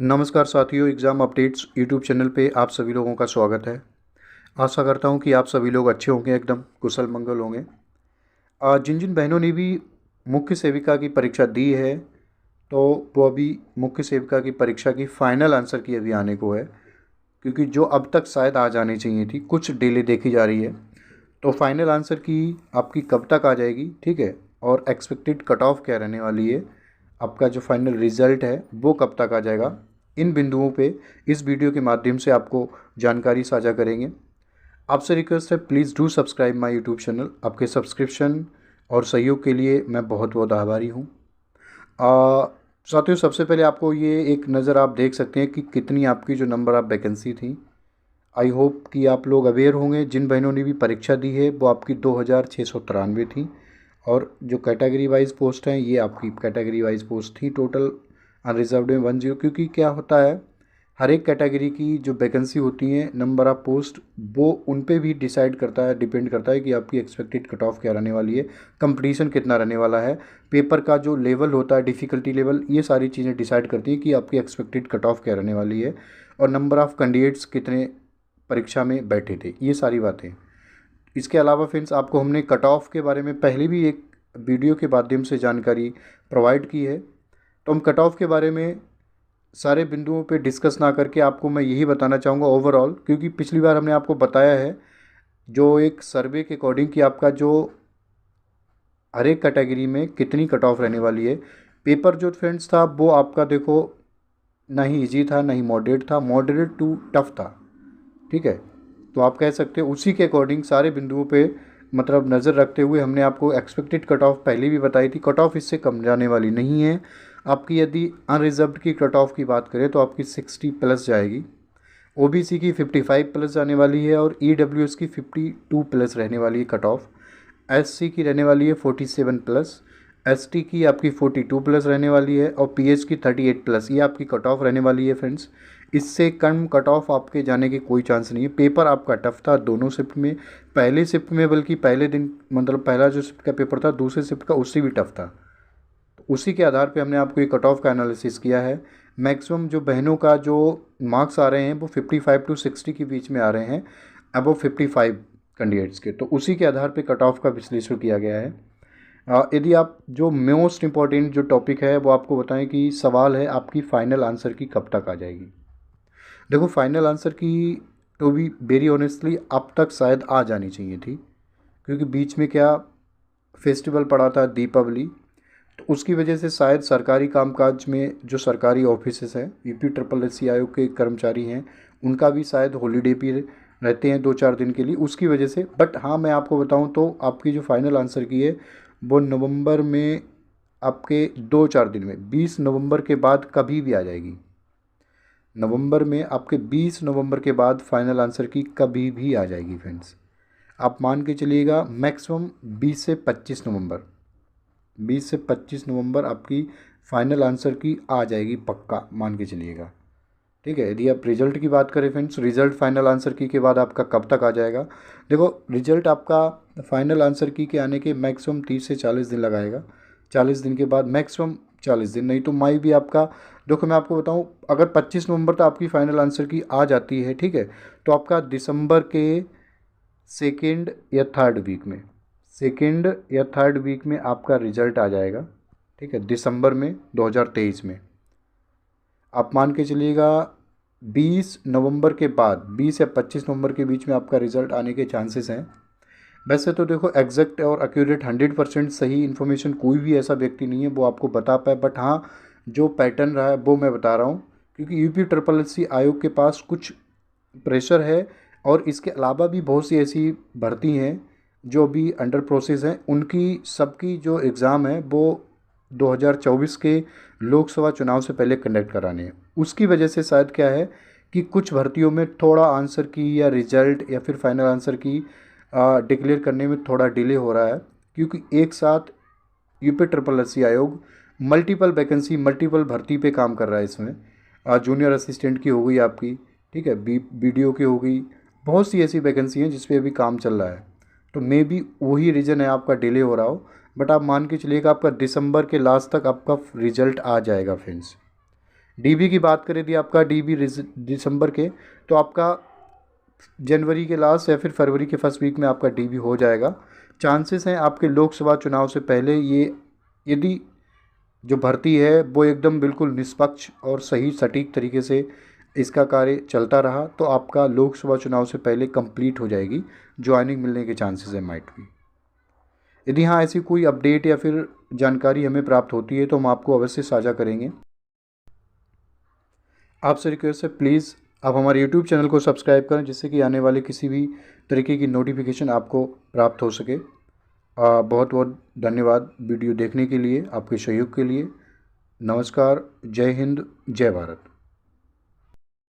नमस्कार साथियों, exam updates YouTube channel पे आप सभी लोगों का स्वागत है। आशा करता हूँ कि आप सभी लोग अच्छे होंगे, एकदम कुशल मंगल होंगे। जिन जिन बहनों ने भी मुख्य सेविका की परीक्षा दी है, तो वो अभी मुख्य सेविका की परीक्षा की फ़ाइनल आंसर की अभी आने को है, क्योंकि जो अब तक शायद आ जानी चाहिए थी, कुछ डिले देखी जा रही है। तो फाइनल आंसर की आपकी कब तक आ जाएगी, ठीक है, और एक्सपेक्टेड कट ऑफ क्या रहने वाली है, आपका जो फाइनल रिज़ल्ट है वो कब तक आ जाएगा, इन बिंदुओं पे इस वीडियो के माध्यम से आपको जानकारी साझा करेंगे। आपसे रिक्वेस्ट है, please do subscribe my YouTube channel. आपके सब्सक्रिप्शन और सहयोग के लिए मैं बहुत बहुत आभारी हूँ। साथियों, सबसे पहले आपको ये एक नज़र आप देख सकते हैं कि कितनी आपकी जो नंबर ऑफ़ वैकेंसी थी। आई होप कि आप लोग अवेयर होंगे। जिन बहनों ने भी परीक्षा दी है वो आपकी 2693 थी, और जो कैटेगरी वाइज पोस्ट हैं ये आपकी कैटेगरी वाइज पोस्ट थी। टोटल अनरिजर्व्ड में 10, क्योंकि क्या होता है, हर एक कैटेगरी की जो वैकेंसी होती है, नंबर ऑफ़ पोस्ट, वो उन पे भी डिसाइड करता है, डिपेंड करता है कि आपकी एक्सपेक्टेड कट ऑफ क्या रहने वाली है, कंपटीशन कितना रहने वाला है, पेपर का जो लेवल होता है, डिफ़िकल्टी लेवल, ये सारी चीज़ें डिसाइड करती हैं कि आपकी एक्सपेक्टेड कट ऑफ क्या रहने वाली है, और नंबर ऑफ़ कैंडिडेट्स कितने परीक्षा में बैठे थे, ये सारी बातें। इसके अलावा फ्रेंड्स, आपको हमने कट ऑफ के बारे में पहले भी एक वीडियो के माध्यम से जानकारी प्रोवाइड की है। तो हम कट ऑफ के बारे में सारे बिंदुओं पे डिस्कस ना करके आपको मैं यही बताना चाहूँगा ओवरऑल, क्योंकि पिछली बार हमने आपको बताया है जो एक सर्वे के अकॉर्डिंग कि आपका जो हर एक कैटेगरी में कितनी कट ऑफ रहने वाली है। पेपर जो फ्रेंड्स था वो आपका देखो, ना ही ईजी था ना ही मॉडरेट था, मॉडरेट टू टफ था, ठीक है। तो आप कह सकते हो उसी के अकॉर्डिंग सारे बिंदुओं पे मतलब नज़र रखते हुए हमने आपको एक्सपेक्टेड कट ऑफ पहले भी बताई थी। कट ऑफ इससे कम जाने वाली नहीं है आपकी। यदि अनरिजर्व्ड की कट ऑफ की बात करें तो आपकी 60 प्लस जाएगी, ओबीसी की 55 प्लस जाने वाली है, और ईडब्ल्यूएस की 52 प्लस रहने वाली है कट ऑफ। एससी की रहने वाली है 47 प्लस, एसटी की आपकी 42 प्लस रहने वाली है, और पीएच की 38 प्लस, ये आपकी कट ऑफ रहने वाली है फ्रेंड्स। इससे कम कट ऑफ आपके जाने की कोई चांस नहीं है। पेपर आपका टफ था दोनों शिफ्ट में, पहले शिफ्ट में बल्कि पहले दिन मतलब पहला जो शिफ्ट का पेपर था दूसरे शिफ्ट का उससे भी टफ था। तो उसी के आधार पे हमने आपको ये कट ऑफ का एनालिसिस किया है। मैक्सिमम जो बहनों का जो मार्क्स आ रहे हैं वो 55 टू 60 के बीच में आ रहे हैं, अबव 55 कैंडिडेट्स के। तो उसी के आधार पे कट ऑफ का विश्लेषण किया गया है। यदि आप जो मोस्ट इम्पॉर्टेंट जो टॉपिक है वो आपको बताएं कि सवाल है आपकी फ़ाइनल आंसर की कब तक आ जाएगी। देखो, फाइनल आंसर की टू बी वेरी ऑनेस्टली अब तक शायद आ जानी चाहिए थी, क्योंकि बीच में क्या फेस्टिवल पड़ा था, दीपावली, तो उसकी वजह से शायद सरकारी कामकाज में जो सरकारी ऑफिसेस हैं, यूपी ट्रिपल एस सी आयोग के कर्मचारी हैं, उनका भी शायद हॉलीडे भी रहते हैं 2-4 दिन के लिए, उसकी वजह से। बट हाँ, मैं आपको बताऊं तो आपकी जो फाइनल आंसर की है वो नवंबर में आपके 2-4 दिन में 20 नवंबर के बाद कभी भी आ जाएगी। नवंबर में आपके 20 नवंबर के बाद फाइनल आंसर की कभी भी आ जाएगी फ्रेंड्स। आप मान के चलिएगा मैक्सिमम 20 से 25 नवंबर, 20 से 25 नवंबर आपकी फाइनल आंसर की आ जाएगी, पक्का मान के चलिएगा, ठीक है। यदि आप रिजल्ट की बात करें फ्रेंड्स, रिजल्ट फाइनल आंसर की के बाद आपका कब तक आ जाएगा। देखो, रिजल्ट आपका फाइनल आंसर की के आने के मैक्सिमम 30 से 40 दिन लगाएगा। 40 दिन के बाद मैक्सिमम 40 दिन, नहीं तो मई भी आपका। देखो, मैं आपको बताऊं, अगर 25 नवंबर तक आपकी फाइनल आंसर की आ जाती है, ठीक है, तो आपका दिसंबर के सेकेंड या थर्ड वीक में, सेकेंड या थर्ड वीक में आपका रिजल्ट आ जाएगा, ठीक है, दिसंबर में 2023 में। आप मान के चलिएगा 20 नवंबर के बाद 20 या 25 नवंबर के बीच में आपका रिज़ल्ट आने के चांसेस हैं। वैसे तो देखो, एग्जैक्ट और एक्यूरेट 100% सही इन्फॉर्मेशन कोई भी ऐसा व्यक्ति नहीं है वो आपको बता पाए, बट हाँ, जो पैटर्न रहा है वो मैं बता रहा हूँ, क्योंकि यूपी ट्रिपल एस सी आयोग के पास कुछ प्रेशर है, और इसके अलावा भी बहुत सी ऐसी भर्ती हैं जो अभी अंडर प्रोसेस हैं। उनकी सबकी जो एग्ज़ाम है वो 2024 के लोकसभा चुनाव से पहले कंडक्ट कराने हैं। उसकी वजह से शायद क्या है कि कुछ भर्तियों में थोड़ा आंसर की या रिजल्ट या फिर फाइनल आंसर की डिक्लेयर करने में थोड़ा डिले हो रहा है, क्योंकि एक साथ यूपी ट्रिपल एस सी आयोग मल्टीपल वैकेंसी, मल्टीपल भर्ती पे काम कर रहा है। इसमें जूनियर असिस्टेंट की हो गई आपकी, ठीक है, बीडीओ की हो गई, बहुत सी ऐसी वैकेंसी हैं जिस पे अभी काम चल रहा है। तो मे बी वही रीज़न है आपका डिले हो रहा हो, बट आप मान के चलिएगा आपका दिसंबर के लास्ट तक आपका रिजल्ट आ जाएगा फ्रेंड्स। डीबी की बात करें यदि आपका डीबी दिसंबर के, तो आपका जनवरी के लास्ट या फिर फरवरी के फर्स्ट वीक में आपका डीबी हो जाएगा। चांसेस हैं आपके लोकसभा चुनाव से पहले ये, यदि जो भर्ती है वो एकदम बिल्कुल निष्पक्ष और सही सटीक तरीके से इसका कार्य चलता रहा तो आपका लोकसभा चुनाव से पहले कंप्लीट हो जाएगी, ज्वाइनिंग मिलने के चांसेस है माइट भी। यदि हाँ ऐसी कोई अपडेट या फिर जानकारी हमें प्राप्त होती है तो हम आपको अवश्य साझा करेंगे। आपसे रिक्वेस्ट है प्लीज़ आप हमारे यूट्यूब चैनल को सब्सक्राइब करें जिससे कि आने वाले किसी भी तरीके की नोटिफिकेशन आपको प्राप्त हो सके। बहुत बहुत धन्यवाद वीडियो देखने के लिए, आपके सहयोग के लिए। नमस्कार, जय हिंद, जय भारत।